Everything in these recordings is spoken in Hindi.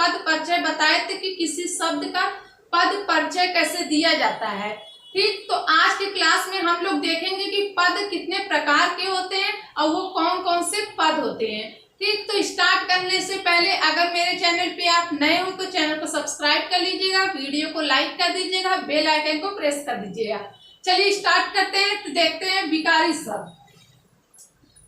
पद परिचय बताए थे कि किसी शब्द का पद परिचय कैसे दिया जाता है। ठीक, तो आज के क्लास में हम लोग देखेंगे कि पद कितने प्रकार के होते हैं और वो कौन कौन से पद होते हैं। ठीक, तो स्टार्ट करने से पहले अगर मेरे चैनल पे आप नए हो तो चैनल को सब्सक्राइब कर लीजिएगा, वीडियो को लाइक कर दीजिएगा, बेल आइकन को प्रेस कर दीजिएगा। चलिए स्टार्ट करते हैं। तो देखते हैं विकारी शब्द।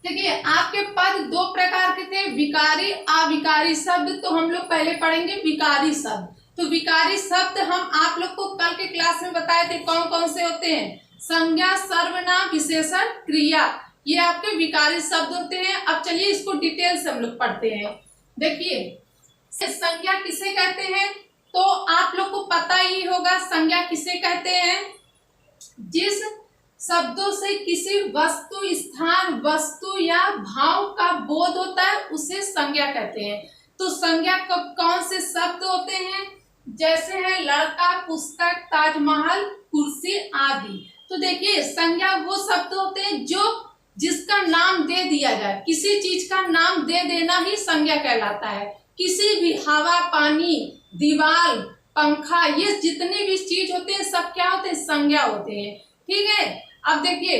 देखिए, आपके पद दो प्रकार के थे, विकारी अविकारी शब्द। तो हम लोग पहले पढ़ेंगे विकारी शब्द। तो विकारी शब्द हम आप लोग को कल के क्लास में बताए थे कौन कौन से होते हैं। संज्ञा, सर्वनाम, विशेषण, क्रिया, ये आपके विकारी शब्द होते हैं। अब चलिए इसको डिटेल से हम लोग पढ़ते हैं। देखिए, संज्ञा किसे कहते हैं तो आप लोग को पता ही होगा। संज्ञा किसे कहते हैं? जिस शब्दों से किसी वस्तु, स्थान, वस्तु या भाव का बोध होता है उसे संज्ञा कहते हैं। तो संज्ञा कौन से शब्द होते हैं? जैसे है लड़का, पुस्तक, ताजमहल, कुर्सी आदि। तो देखिए, संज्ञा वो शब्द होते हैं जो जिसका नाम दे दिया जाए, किसी चीज का नाम दे देना ही संज्ञा कहलाता है। किसी भी हवा, पानी, दीवार, पंखा, ये जितनी भी चीज होते हैं सब क्या होते हैं? संज्ञा होते हैं। ठीक है, अब देखिए,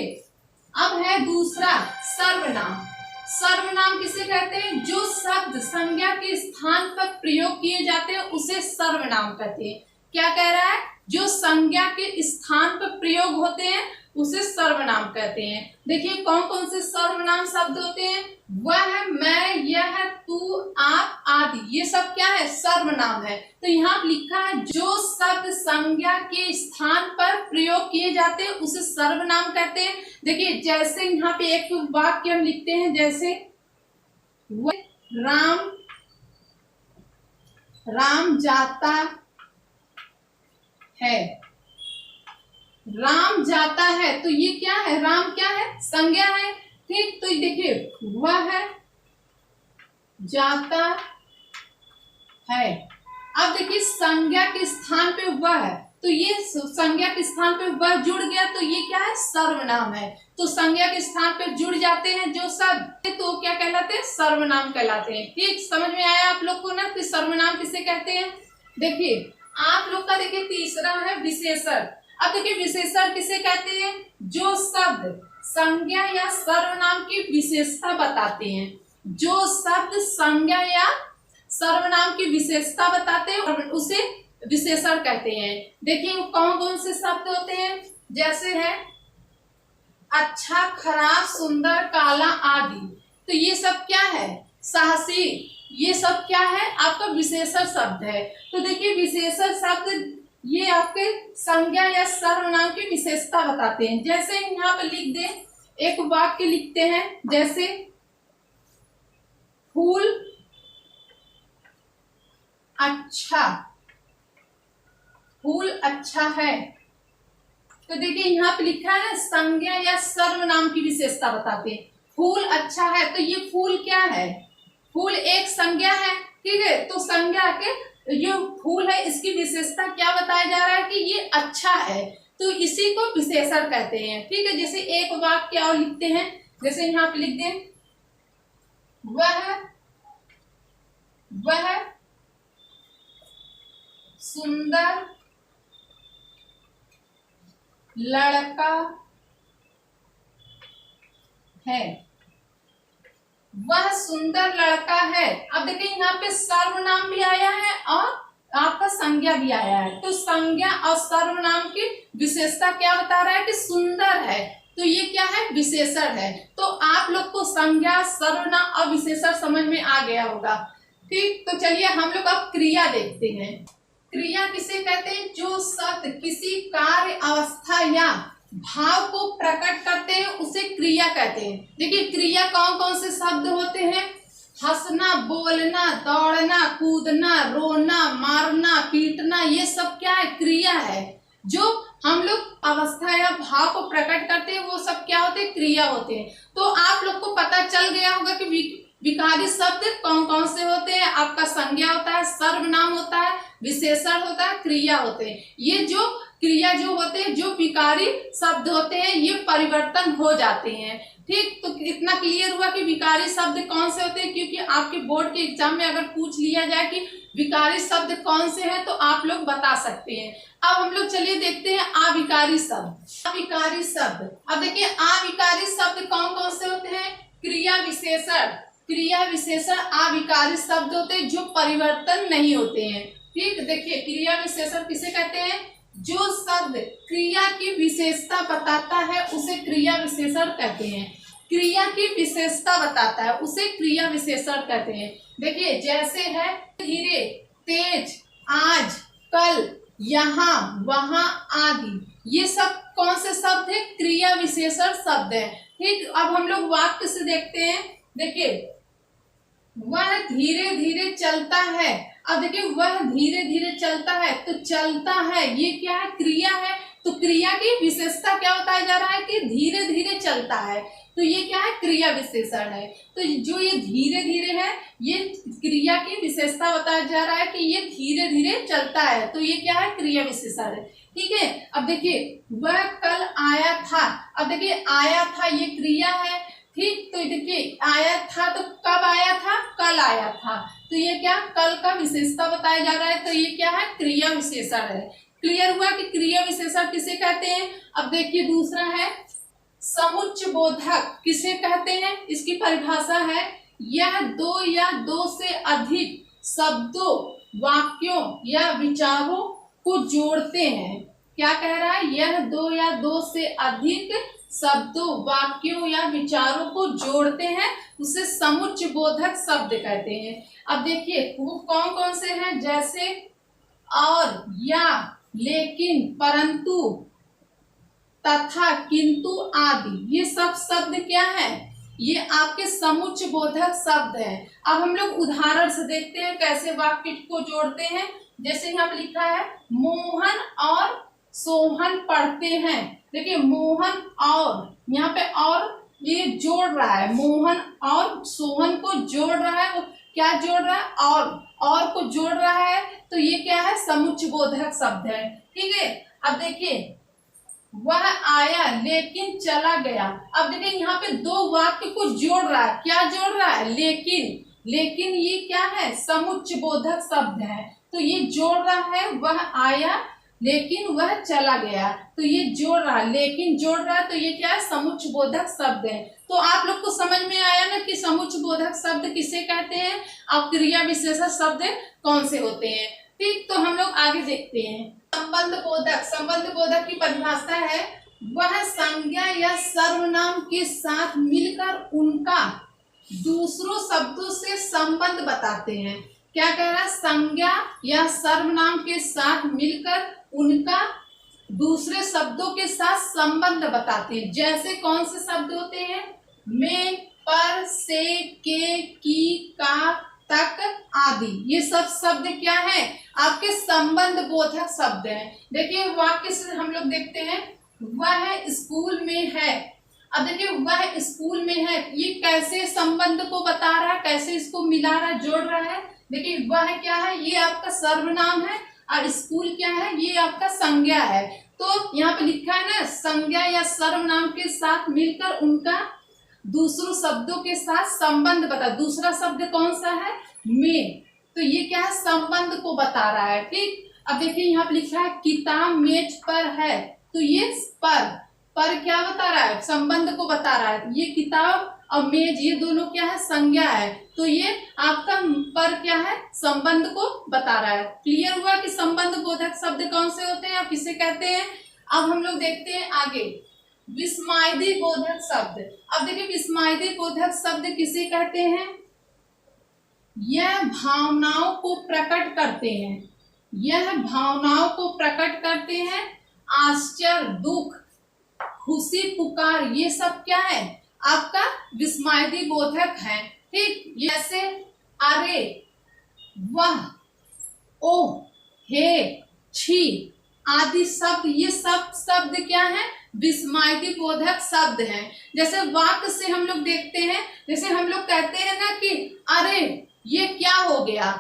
अब है दूसरा सर्वनाम। सर्वनाम किसे कहते हैं? जो शब्द संज्ञा के स्थान पर प्रयोग किए जाते हैं उसे सर्वनाम कहते हैं। क्या कह रहा है? जो संज्ञा के स्थान पर प्रयोग होते हैं उसे सर्वनाम कहते हैं। देखिए कौन कौन से सर्वनाम शब्द होते हैं। वह, मैं, यह, तू, आप आदि, ये सब क्या है? सर्वनाम है। तो यहाँ लिखा है जो शब्द संज्ञा के स्थान पर प्रयोग किए जाते हैं उसे सर्वनाम कहते हैं। देखिए, जैसे यहाँ पे एक वाक्य हम लिखते हैं, जैसे राम जाता है। राम जाता है, तो ये क्या है? राम क्या है? संज्ञा है। ठीक, तो देखिए, वह जाता है। अब देखिए, संज्ञा के स्थान पे वह है, तो ये संज्ञा के स्थान पे वह जुड़ गया, तो ये क्या है? सर्वनाम है। तो संज्ञा के स्थान पे जुड़ जाते हैं जो शब्द, तो क्या कहलाते हैं? सर्वनाम कहलाते हैं। ठीक, समझ में आया आप लोग को ना कि सर्वनाम किसे कहते हैं। देखिए, आप लोग का देखिए तीसरा है विशेषण। अब देखिए, विशेषण किसे कहते हैं? जो शब्द संज्ञा या सर्वनाम की विशेषता बताते हैं। जो शब्द संज्ञा या सर्वनाम की विशेषता बताते हैं उसे विशेषण कहते हैं। देखिए कौन कौन से शब्द होते हैं, जैसे है अच्छा, खराब, सुंदर, काला आदि। तो ये सब क्या है? साहसी, ये सब क्या है? आपका विशेषण शब्द है। तो देखिए, विशेषण शब्द ये आपके संज्ञा या सर्वनाम की विशेषता बताते हैं। जैसे यहाँ पर लिख दे, एक वाक्य लिखते हैं, जैसे फूल अच्छा, फूल अच्छा है। तो देखिए यहाँ पे लिखा है ना, संज्ञा या सर्वनाम की विशेषता बताते हैं। फूल अच्छा है, तो ये फूल क्या है? फूल एक संज्ञा है। ठीक है, तो संज्ञा के जो फूल है इसकी विशेषता क्या बताया जा रहा है कि ये अच्छा है, तो इसी को विशेषण कहते हैं। ठीक है, जैसे एक वाक्य और लिखते हैं, जैसे यहाँ पे लिख दें, वह सुंदर लड़का है। वह सुंदर लड़का है। अब देखिए, यहाँ पे सर्वनाम भी आया है और आपका संज्ञा भी आया है। तो संज्ञा और सर्वनाम की विशेषता क्या बता रहा है कि सुंदर है, तो ये क्या है? विशेषण है। तो आप लोग को संज्ञा, सर्वनाम और विशेषण समझ में आ गया होगा। ठीक, तो चलिए हम लोग अब क्रिया देखते हैं। क्रिया किसे कहते हैं? जो शब्द किसी कार्य, अवस्था या भाव को प्रकट करते हैं उसे क्रिया कहते हैं। देखिए, क्रिया कौन कौन से शब्द होते हैं? हंसना, बोलना, दौड़ना, कूदना, रोना, मारना, पीटना, ये सब क्या है? क्रिया है। जो हम लोग अवस्था या भाव को प्रकट करते हैं वो सब क्या होते हैं? क्रिया होते हैं। तो आप लोग को पता चल गया होगा कि विकारी शब्द कौन कौन से होते हैं। आपका संज्ञा होता है, सर्वनाम होता है, विशेषण होता है, क्रिया होते हैं। ये जो क्रिया जो होते हैं, जो विकारी शब्द होते हैं, ये परिवर्तन हो जाते हैं। ठीक, तो इतना क्लियर हुआ कि विकारी शब्द कौन से होते हैं, क्योंकि आपके बोर्ड के एग्जाम में अगर पूछ लिया जाए कि विकारी शब्द कौन से हैं तो आप लोग बता सकते हैं। अब हम लोग चलिए देखते हैं अविकारी शब्द। अविकारी शब्द, अब देखिए अविकारी शब्द कौन कौन से होते हैं। क्रिया विशेषण, क्रिया विशेषण अविकारी शब्द होते हैं जो परिवर्तन नहीं होते हैं। ठीक, देखिए क्रिया विशेषण किसे कहते हैं, जो शब्द क्रिया की विशेषता बताता है उसे क्रिया विशेषण कहते हैं। क्रिया की विशेषता बताता है उसे क्रिया विशेषण कहते हैं। देखिए जैसे है धीरे, तेज, आज, कल, यहाँ, वहां आदि, ये सब कौन से शब्द है, क्रिया विशेषण शब्द है। ठीक, अब हम लोग वाक्य से देखते हैं। देखिए वह धीरे धीरे चलता है, अब देखिए वह धीरे धीरे चलता है, तो चलता है ये क्या है, क्रिया है। तो क्रिया की विशेषता क्या बताया जा रहा है कि धीरे धीरे चलता है, तो ये क्या है, क्रिया विशेषण है। तो जो ये धीरे धीरे है ये क्रिया की विशेषता बताया जा रहा है कि ये धीरे धीरे चलता है, तो ये क्या है, क्रिया विशेषण है। ठीक है, अब देखिए वह कल आया था, अब देखिए आया था ये क्रिया है। ठीक, तो देखिए आया था तो कब आया था, कल आया था, तो ये क्या, कल का विशेषता बताया जा रहा है, तो ये क्या है, क्रिया विशेषण है। क्लियर हुआ कि क्रिया विशेषण किसे कहते हैं। अब देखिए दूसरा है समुच्चय बोधक, किसे कहते हैं, इसकी परिभाषा है यह दो या दो से अधिक शब्दों, वाक्यों या विचारों को जोड़ते हैं। क्या कह रहा है, यह दो या दो से अधिक शब्दों, वाक्यों या विचारों को जोड़ते हैं, उसे समुच्चय बोधक शब्द कहते हैं। अब देखिए वो कौन कौन से हैं, जैसे और, या, लेकिन, परंतु, तथा, किंतु आदि, ये सब शब्द क्या है, ये आपके समुच्चय बोधक शब्द हैं। अब हम लोग उदाहरण से देखते हैं कैसे वाक्य को जोड़ते हैं। जैसे यहाँ पे लिखा है मोहन और सोहन पढ़ते हैं। देखिए मोहन और, यहाँ पे और ये जोड़ रहा है, मोहन और सोहन को जोड़ रहा है, वो क्या जोड़ रहा है, और को जोड़ रहा है, तो ये क्या है, समुच्चय बोधक शब्द है। ठीक है, अब देखिए वह आया लेकिन चला गया, अब देखिए यहाँ पे दो वाक्य को जोड़ रहा है, क्या जोड़ रहा है, लेकिन, लेकिन ये क्या है, समुच्चय बोधक शब्द है, तो ये जोड़ रहा है, वह आया लेकिन वह चला गया, तो ये जोड़ रहा है, लेकिन जोड़ रहा है, तो ये क्या है, समुच्चय बोधक शब्द है। तो आप लोग को समझ में आया ना कि समुच्चय बोधक शब्द किसे कहते हैं और क्रिया विशेषण शब्द कौन से होते हैं। ठीक, तो हम लोग आगे देखते हैं संबंध बोधक। संबंध बोधक की परिभाषा है वह संज्ञा या सर्वनाम के साथ मिलकर उनका दूसरों शब्दों से संबंध बताते हैं। क्या कह रहा है, संज्ञा या सर्वनाम के साथ मिलकर उनका दूसरे शब्दों के साथ संबंध बताते हैं। जैसे कौन से शब्द होते हैं, में, पर, से, के, की, का, तक आदि, ये सब शब्द क्या है, आपके संबंध बोधक शब्द हैं। देखिए वाक्य से हम लोग देखते हैं वह स्कूल में है, अब देखिए वह स्कूल में है, ये कैसे संबंध को बता रहा है, कैसे इसको मिला रहा है, जोड़ रहा है। देखिए वह क्या है, ये आपका सर्वनाम है और स्कूल क्या है, ये आपका संज्ञा है। तो यहाँ पे लिखा है ना, संज्ञा या सर्वनाम के साथ मिलकर उनका दूसरों शब्दों के साथ संबंध बता। दूसरा शब्द कौन सा है, में, तो ये क्या है, संबंध को बता रहा है। ठीक, अब देखिए यहाँ पे लिखा है किताब मेज पर है, तो ये पर क्या बता रहा है, संबंध को बता रहा है। ये किताब और मेज ये दोनों क्या है, संज्ञा है, तो ये आपका पर क्या है, संबंध को बता रहा है। क्लियर हुआ कि संबंध बोधक शब्द कौन से होते हैं और किसे कहते हैं। अब हम लोग देखते हैं आगे विस्मयादि बोधक शब्द। अब देखिए विस्मयादि बोधक शब्द किसे कहते हैं, यह भावनाओं को प्रकट करते हैं, यह भावनाओं को प्रकट करते हैं, आश्चर्य, दुख, खुशी, पुकार, ये सब क्या है, आपका विस्मयादि बोधक है। ठीक, जैसे अरे, वह, ओ, हे, छी आदि शब्द, ये सब शब्द क्या है, विस्मयादि बोधक शब्द हैं। जैसे वाक्य से हम लोग देखते हैं, जैसे हम लोग कहते हैं ना कि अरे ये क्या हो गया,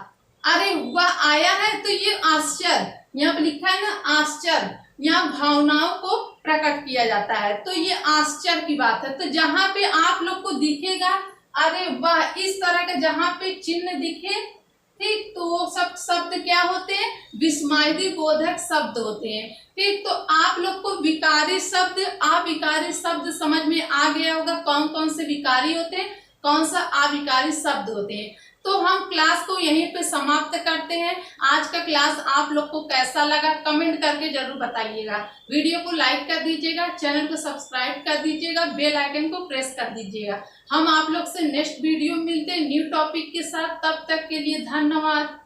अरे वह आया है, तो ये आश्चर्य, यहाँ पे लिखा है ना आश्चर्य, या भावनाओं को प्रकट किया जाता है। तो ये आश्चर्य की बात है। तो जहाँ पे आप लोग को दिखेगा, अरे वाह, इस तरह के जहाँ पे चिन्ह दिखे, ठीक, तो वो सब शब्द क्या होते हैं? विस्मयी बोधक शब्द होते हैं। ठीक, तो आप लोग को विकारी शब्द, अविकारी शब्द समझ में आ गया होगा। कौन कौन से विकारी होते हैं, कौन सा अविकारी शब्द होते हैं। तो हम क्लास को यहीं पे समाप्त करते हैं। आज का क्लास आप लोग को कैसा लगा कमेंट करके जरूर बताइएगा। वीडियो को लाइक कर दीजिएगा, चैनल को सब्सक्राइब कर दीजिएगा, बेल आइकन को प्रेस कर दीजिएगा। हम आप लोग से नेक्स्ट वीडियो मिलते हैं न्यू टॉपिक के साथ। तब तक के लिए धन्यवाद।